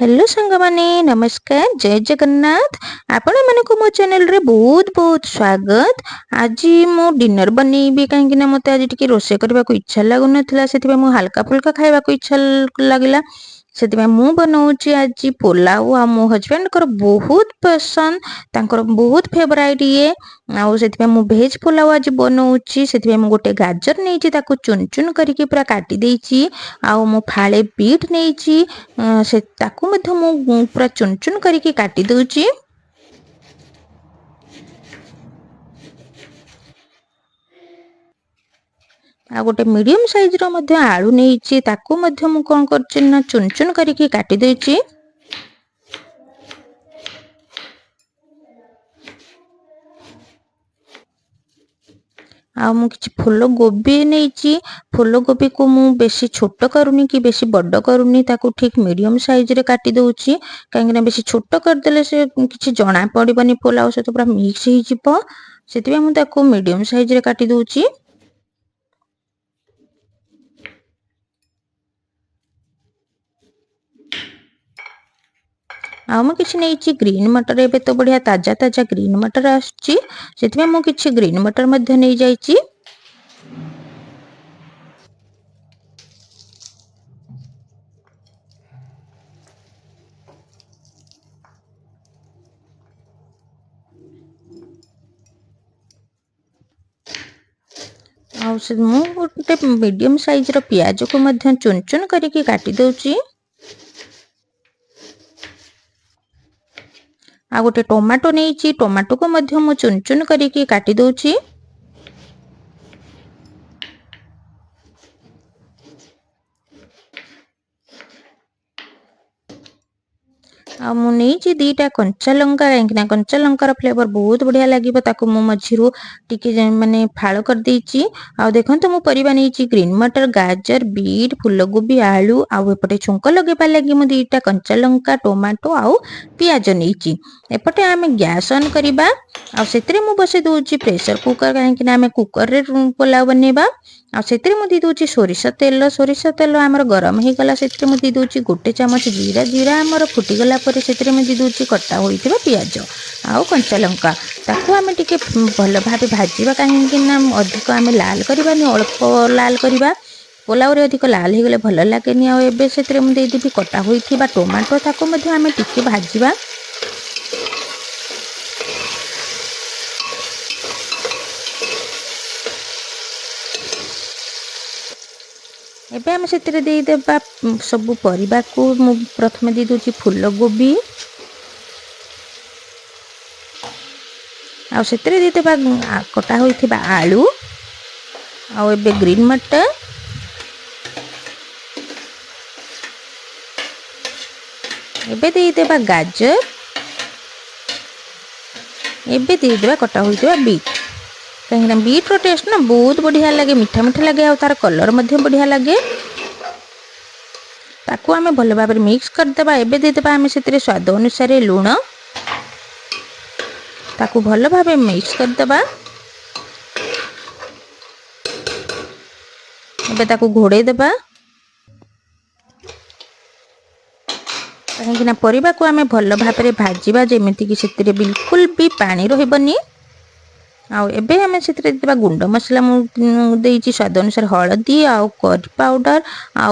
Hello सांग माने नमस्कार जय जगन्नाथ। आपण मानक मो चैनल रे बहुत बहुत स्वागत। आज मु डिनर बनैबी कहीं मते आज टिके रोसे करबा को इच्छा लागु नथिला सेति मु हल्का फुल्का खाइबा को इच्छा लागिला सेति मु बनाउची आज पुलाव। आ मो हस्बैंड कर बहुत पसंद तांकर बहुत फेवरेट ये आउ सेति मु भेज पुलाव आज बनाउची। सेति मु गोटे गाजर नेची ताको चुन चुन करके पूरा काटी देइची आउ मु फाळे बीट नेची से ताकू मध्य मु पूरा चुन चुन करके काटी दउची। आ गोटे मीडियम साइज रो मध्य आलू नेची ताकू मध्य मु कोन करछि ना चुन चुन करके काटी देछि। आ मु किछि फूल गोभी नेची फूल गोभी को मु बेसी छोट करूनी कि बेसी बड्ड करूनी ताकू ठीक मीडियम साइज रे काटी दउची काहेकि ना बेसी छोट कर देले से किछि जणा पड़िबनी पुलाव से तो पूरा मिक्स ही जिवो सेति मु ताकू मीडियम साइज रे काटी दउची। आ मु किछि नेची ग्रीन मटर एबे तो बढ़िया ताजा ताजा ग्रीन मटर आछि सेति मु किछि ग्रीन मटर मध्य नै जाइछि। आ से मु गोटे मीडियम साइज रो प्याज को मध्य चुन चुन करके काटी दउची। आ गोटे टमाटो नेची टमाटो को मध्य मु चुन चुन करके काटी दउची। आ मु नेची दीटा कंचा लंका काहेकि कंचा लंकार फ्लेवर बहुत बढ़िया लागिबो ताकू मु मझिरु टिके माने फाळ कर देइची। आ देखंतु मु परिबा नेची ग्रीन मटर गाजर बीट फूलगोभी आलू आ एपटे छुंक लगेबा लागि मु दीटा कंचा लंका टमाटो आ पियाज नेची। एपटे आमे गैस ऑन करिबा आ सेतरे मु बसे दोची प्रेशर कुकर काहेकि ना आमे कुकर रे पुलाव बनेबा। आ सेतरे मु दी दोची सोरिषा तेल हमर गरम हे गला सेतरे मु दी दोची गोटे चमच जीरा जीरा हमर फुटी गला परे सेतरे मु दी दोची कटा होइथिबा पियाज आ कंचा लंका ताकू आमे टिके भल भाबे भाजीबा काहेकि ना अधिक आमे लाल करबानी अल्प लाल करबा पुलाव रे अधिक लाल हे गले भल लागेनी। आ एबे सेतरे मु देइ दिबी कटा होइथिबा टमाटो ताकू मध्ये आमे टिके भाजीबा। एबे हम सेतरे देई देबा सब परिबा को मु प्रथमे दे दोची फूल गोभी आ सेतरे दे देबा कटा होइथिबा आलू आ एबे ग्रीन मटर एबे दे देबा गाजर एबे दे देबा कटा होइथिबा बीट कहीं बीट रो टेस्ट ना बहुत बढ़िया लगे मीठा मीठा लगे और तार कलर मध्य बढ़िया लगे ताकू आमे भल भाबरे मिक्स कर देबा। एबे दे देबा आमे सेतरे स्वाद अनुसार लूण ताकू भल भाबे मिक्स कर देबा। एबे ताकू घोड़े देबा कहीं ना परिबा को आमे भल भाबरे भाजीबा जेमिति कि सेतरे बिल्कुल भी पानी रहिबनी। आ एबे हमें सेतरे देबा गुंड मसला मु देइची स्वाद अनुसार हळदी आ करी पाउडर आ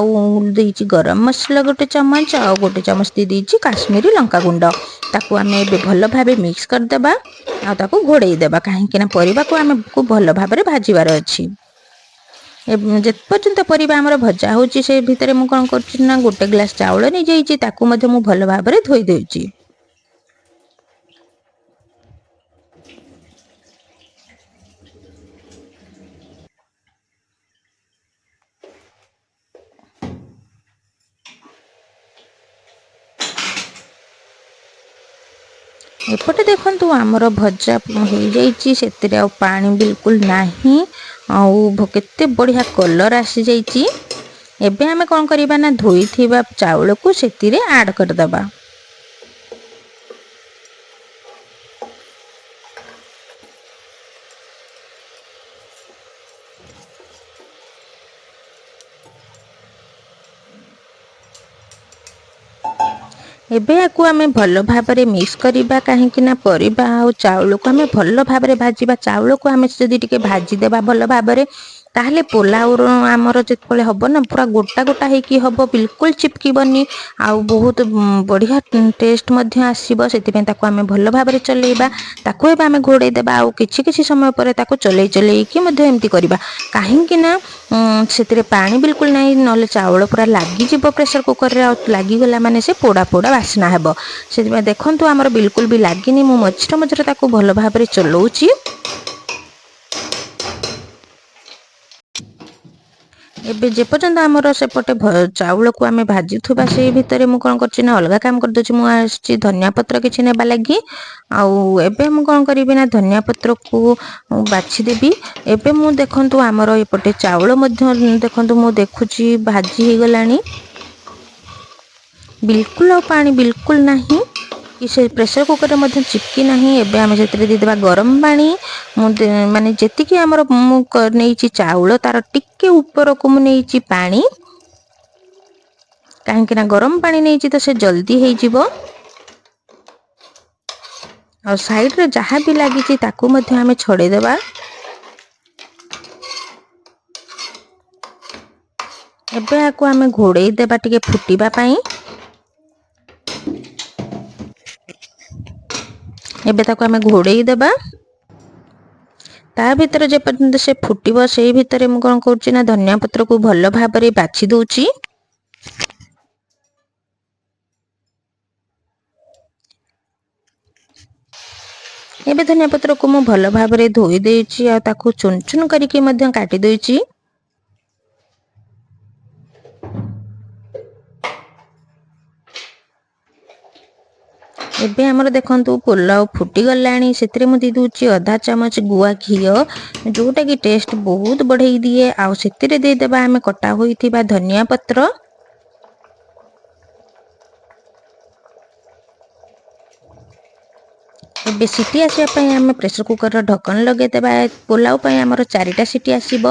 देइची गरम मसला गोटे चमच आ गोटे चमच देइची काश्मीरी लंका गुंड ताकू आमे एबे भल भाबे मिक्स कर देबा आ ताकू घोड़े देबा काहेकि ना परिबा को आमे को भल भाबरे भाजीबार अछि। जे पर्यंत परिबा हमर भजा होची से भितरे मु कोन करछि ना गोटे ग्लास चावल नै जाइची ताकू मध्ये मु भल भाबरे धोई देउची। एपटे देखंतु आमर भजा हो जाइची सेतरे आ पानी बिल्कुल नाही आ केते बढ़िया कलर आसी जाइची। एबे हमें कोन करिबा ना धोई थिबा चावल को सेतिरे ऐड कर दबा। ଏବେ ୟାକୁ ଆମେ ଭଲ ଭାବରେ ମିକ୍ସ କରିବା, କାହିଁକି ନା ପରିବା ଆଉ ଚାଉଳକୁ ଆମେ ଭଲ ଭାବରେ ଭାଜିବା। ଚାଉଳକୁ ଆମେ ଯଦି ଟିକେ ଭାଜିଦେବା ଭଲ ଭାବରେ, ତାହେଲେ ପୋଲାଉର ଆମର ଯେତେବେଳେ ହବ ନା ପୁରା ଗୋଟା ଗୋଟା ହେଇକି ହବ, ବିଲକୁଲ ଚିପକିବନି ଆଉ ବହୁତ ବଢ଼ିଆ ଟେଷ୍ଟ ମଧ୍ୟ ଆସିବ। ସେଥିପାଇଁ ତାକୁ ଆମେ ଭଲ ଭାବରେ ଚଲେଇବା। ତାକୁ ଏବେ ଆମେ ଘୋଡ଼େଇ ଦେବା ଆଉ କିଛି କିଛି ସମୟ ପରେ ତାକୁ ଚଲେଇକି ମଧ୍ୟ ଏମିତି କରିବା, କାହିଁକି ନା ସେଥିରେ ପାଣି ବିଲକୁଲ ନାହିଁ, ନହେଲେ ଚାଉଳ ପୁରା ଲାଗିଯିବ ପ୍ରେସର କୁକରରେ, ଆଉ ଲାଗିଗଲା ମାନେ ସେ ପୋଡ଼ା ପୋଡ଼ା ବାସ୍ନା ହେବ। ସେଥିପାଇଁ ଦେଖନ୍ତୁ ଆମର ବିଲକୁଲ ବି ଲାଗିନି। ମୁଁ ମଝିରେ ମଝିରେ ତାକୁ ଭଲ ଭାବରେ ଚଲଉଛି। ଏବେ ଯେପର୍ଯ୍ୟନ୍ତ ଆମର ସେପଟେ ଚାଉଳକୁ ଆମେ ଭାଜୁଥିବା, ସେଇ ଭିତରେ ମୁଁ କ'ଣ କରୁଛି ନା ଅଲଗା କାମ କରିଦେଉଛି। ମୁଁ ଆସିଛି ଧନିଆ ପତ୍ର କିଛି ନେବା ଲାଗି। ଆଉ ଏବେ ମୁଁ କ'ଣ କରିବି ନା ଧନିଆ ପତ୍ରକୁ ବାଛିଦେବି। ଏବେ ମୁଁ ଦେଖନ୍ତୁ ଆମର ଏପଟେ ଚାଉଳ ମଧ୍ୟ ଦେଖନ୍ତୁ ମୁଁ ଦେଖୁଛି ଭାଜି ହେଇଗଲାଣି, ବିଲକୁଲ ଆଉ ପାଣି ବିଲକୁଲ ନାହିଁ କି ସେ ପ୍ରେସର କୁକରରେ ମଧ୍ୟ ଚିପକି ନାହିଁ। ଏବେ ଆମେ ସେଥିରେ ଦେଇଦେବା ଗରମ ପାଣି। ମୁଁ ମାନେ ଯେତିକି ଆମର ମୁଁ ନେଇଛି ଚାଉଳ, ତାର ଟିକେ ଉପରକୁ ମୁଁ ନେଇଛି ପାଣି, କାହିଁକି ନା ଗରମ ପାଣି ନେଇଛି ତ ସେ ଜଲ୍ଦି ହେଇଯିବ। ଆଉ ସାଇଡରେ ଯାହା ବି ଲାଗିଛି ତାକୁ ମଧ୍ୟ ଆମେ ଛଡ଼େଇଦେବା। ଏବେ ୟାକୁ ଆମେ ଘୋଡ଼େଇ ଦେବା ଟିକେ ଫୁଟିବା ପାଇଁ। ଏବେ ତାକୁ ଆମେ ଘୋଡ଼େଇ ଦେବା। ତା ଭିତରେ ଯେପର୍ଯ୍ୟନ୍ତ ସେ ଫୁଟିବ, ସେଇ ଭିତରେ ମୁଁ କ'ଣ କରୁଛି ନା ଧନିଆ ପତ୍ରକୁ ଭଲ ଭାବରେ ବାଛି ଦଉଛି। ଏବେ ଧନିଆ ପତ୍ରକୁ ମୁଁ ଭଲ ଭାବରେ ଧୋଇ ଦେଇଛି ଆଉ ତାକୁ ଚୁନ ଚୁନ କରିକି ମଧ୍ୟ କାଟି ଦେଇଛି। ଏବେ ଆମର ଦେଖନ୍ତୁ ପୋଲାଉ ଫୁଟିଗଲାଣି। ସେଥିରେ ମୁଁ ଦେଇ ଦେଉଛି ଅଧା ଚାମଚ ଗୁଆ ଘିଅ, ଯେଉଁଟାକି ଟେଷ୍ଟ ବହୁତ ବଢ଼େଇ ଦିଏ। ଆଉ ସେଥିରେ ଦେଇଦେବା ଆମେ କଟା ହୋଇଥିବା ଧନିଆ ପତ୍ର। ଏବେ ସିଟି ଆସିବା ପାଇଁ ଆମେ ପ୍ରେସର କୁକରର ଢକ୍କନ ଲଗାଇଦେବା। ପୋଲାଉ ପାଇଁ ଆମର 4ଟା ସିଟି ଆସିବ।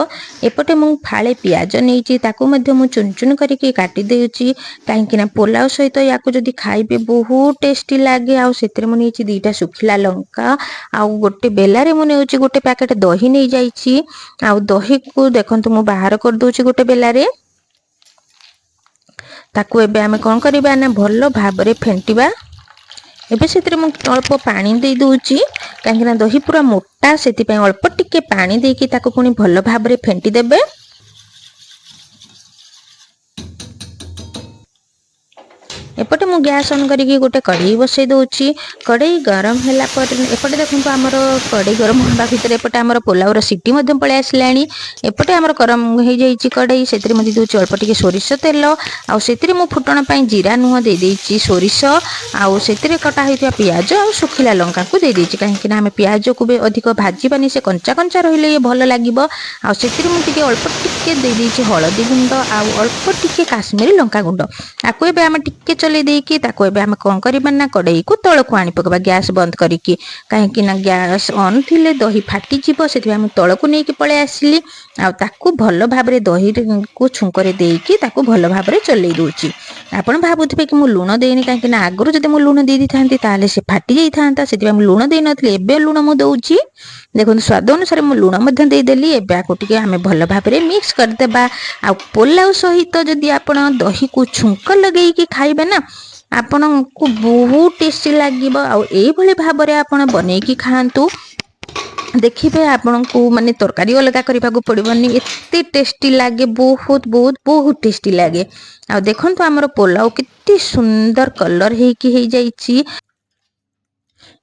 ଏପଟେ ମୁଁ ଫାଳେ ପିଆଜ ନେଇଛି, ତାକୁ ମଧ୍ୟ ମୁଁ ଚୁନ ଚୁନ କରିକି କାଟି ଦେଉଛି, କାହିଁକି ନା ପୋଲାଉ ସହିତ ୟାକୁ ଯଦି ଖାଇବେ ବହୁତ ଟେଷ୍ଟି ଲାଗେ। ଆଉ ସେଥିରେ ମୁଁ ନେଇଛି 2ଟା ଶୁଖିଲା ଲଙ୍କା, ଆଉ ଗୋଟେ ବେଲାରେ ମୁଁ ନେଉଛି ଗୋଟେ ପ୍ୟାକେଟ ଦହି ନେଇଯାଇଛି। ଆଉ ଦହିକୁ ଦେଖନ୍ତୁ ମୁଁ ବାହାର କରିଦେଉଛି ଗୋଟେ ବେଲାରେ। ତାକୁ ଏବେ ଆମେ କ'ଣ କରିବା ନା ଭଲ ଭାବରେ ଫେଣ୍ଟିବା। ଏବେ ସେଥିରେ ମୁଁ ଅଳ୍ପ ପାଣି ଦେଇ ଦେଉଛି, କାହିଁକିନା ଦହି ପୁରା ମୋଟା, ସେଥିପାଇଁ ଅଳ୍ପ ଟିକେ ପାଣି ଦେଇକି ତାକୁ ପୁଣି ଭଲ ଭାବରେ ଫେଣ୍ଟି ଦେବେ। ଏପଟେ ମୁଁ ଗ୍ୟାସ୍ ଅନ୍ କରିକି ଗୋଟେ କଢ଼େଇ ବସାଇ ଦେଉଛି। କଢ଼େଇ ଗରମ ହେଲା ପରେ ଏପଟେ ଦେଖନ୍ତୁ ଆମର କଢ଼େଇ ଗରମ ହେବା ଭିତରେ ଏପଟେ ଆମର ପୋଲାଉର ସିଟି ମଧ୍ୟ ପଳାଇ ଆସିଲାଣି। ଏପଟେ ଆମର ଗରମ ହେଇଯାଇଛି କଢ଼େଇ, ସେଥିରେ ମୁଁ ଦେଇ ଦେଉଛି ଅଳ୍ପ ଟିକେ ସୋରିଷ ତେଲ। ଆଉ ସେଥିରେ ମୁଁ ଫୁଟଣ ପାଇଁ ଜିରା ନୁହଁ ଦେଇଦେଇଛି ସୋରିଷ, ଆଉ ସେଥିରେ କଟା ହୋଇଥିବା ପିଆଜ ଆଉ ଶୁଖିଲା ଲଙ୍କାକୁ ଦେଇଦେଇଛି, କାହିଁକି ନା ଆମେ ପିଆଜକୁ ବି ଅଧିକ ଭାଜିବାନି, ସେ କଞ୍ଚା କଞ୍ଚା ରହିଲେ ଭଲ ଲାଗିବ। ଆଉ ସେଥିରେ ମୁଁ ଟିକେ ଅଳ୍ପ ଟିକେ ଦେଇଦେଇଛି ହଳଦୀ ଗୁଣ୍ଡ ଆଉ ଅଳ୍ପ ଟିକେ କାଶ୍ମୀରୀ ଲଙ୍କା ଗୁଣ୍ଡ। ତାକୁ ଏବେ ଆମେ ଟିକେ ଚଲେଇ ଦେଇକି ତାକୁ ଏବେ ଆମେ କ'ଣ କରିବା ନା କଢ଼େଇକୁ ତଳକୁ ଆଣି ପକାଇବା ଗ୍ୟାସ୍ ବନ୍ଦ କରିକି, କାହିଁକି ନା ଗ୍ୟାସ୍ ଅନ୍ ଥିଲେ ଦହି ଫାଟିଯିବ। ସେଥିପାଇଁ ମୁଁ ତଳକୁ ନେଇକି ପଳାଇ ଆସିଲି। ଆଉ ତାକୁ ଭଲ ଭାବରେ ଦହିକୁ ଛୁଙ୍କରେ ଦେଇକି ତାକୁ ଭଲ ଭାବରେ ଚଲେଇ ଦେଉଛି। ଆପଣ ଭାବୁଥିବେ କି ମୁଁ ଲୁଣ ଦେଇନି, କାହିଁକି ନା ଆଗରୁ ଯଦି ମୁଁ ଲୁଣ ଦେଇ ଦେଇଥାନ୍ତି ତାହେଲେ ସେ ଫାଟି ଯାଇଥାନ୍ତା, ସେଥିପାଇଁ ମୁଁ ଲୁଣ ଦେଇନଥିଲି। ଏବେ ଲୁଣ ମୁଁ ଦେଉଛି। ଦେଖନ୍ତୁ ସ୍ୱାଦ ଅନୁସାରେ ମୁଁ ଲୁଣ ମଧ୍ୟ ଦେଇଦେଲି। ଏବେ ଆକୁ ଟିକେ ଆମେ ଭଲ ଭାବରେ ମିକ୍ସ କରିଦେବା। ଆଉ ପୋଲାଉ ସହିତ ଯଦି ଆପଣ ଦହିକୁ ଛୁଙ୍କ ଲଗେଇକି ଖାଇବେ ନା, ଆପଣଙ୍କୁ ବହୁତ ଟେଷ୍ଟି ଲାଗିବ। ଆଉ ଏଇଭଳି ଭାବରେ ଆପଣ ବନେଇକି ଖାଆନ୍ତୁ, ଦେଖିବେ ଆପଣଙ୍କୁ ମାନେ ତରକାରୀ ଅଲଗା କରିବାକୁ ପଡ଼ିବନି, ଏତେ ଟେଷ୍ଟି ଲାଗେ, ବହୁତ ବହୁତ ବହୁତ ଟେଷ୍ଟି ଲାଗେ। ଆଉ ଦେଖନ୍ତୁ ଆମର ପୋଲାଉ କେତେ ସୁନ୍ଦର କଲର ହେଇକି ହେଇଯାଇଛି।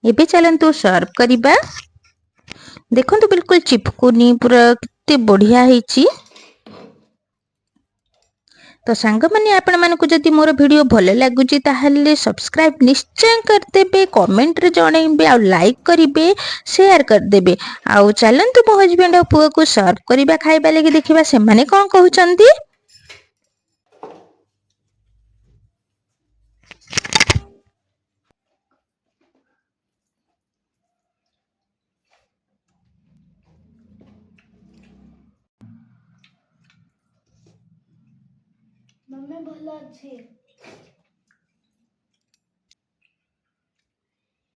ଏବେ ଚାଲନ୍ତୁ ସର୍ଭ କରିବା। ଦେଖନ୍ତୁ ବିଲକୁଲ ଚିପକୁନି, ପୁରା କେତେ ବଢ଼ିଆ ହେଇଛି। ତ ସାଙ୍ଗମାନେ ଆପଣମାନଙ୍କୁ ଯଦି ମୋର ଭିଡ଼ିଓ ଭଲ ଲାଗୁଛି ତାହେଲେ ସବସ୍କ୍ରାଇବ୍ ନିଶ୍ଚୟ କରିଦେବେ, କମେଣ୍ଟରେ ଜଣାଇବେ, ଆଉ ଲାଇକ୍ କରିବେ, ସେୟାର କରିଦେବେ। ଆଉ ଚାଲନ୍ତୁ ମୋ ହଜବେଣ୍ଡ ଆଉ ପୁଅକୁ ସର୍ଭ କରିବା ଖାଇବା ଲାଗି, ଦେଖିବା ସେମାନେ କ'ଣ କହୁଛନ୍ତି। ମମ୍ମୀ ଭଲ ଅଛି।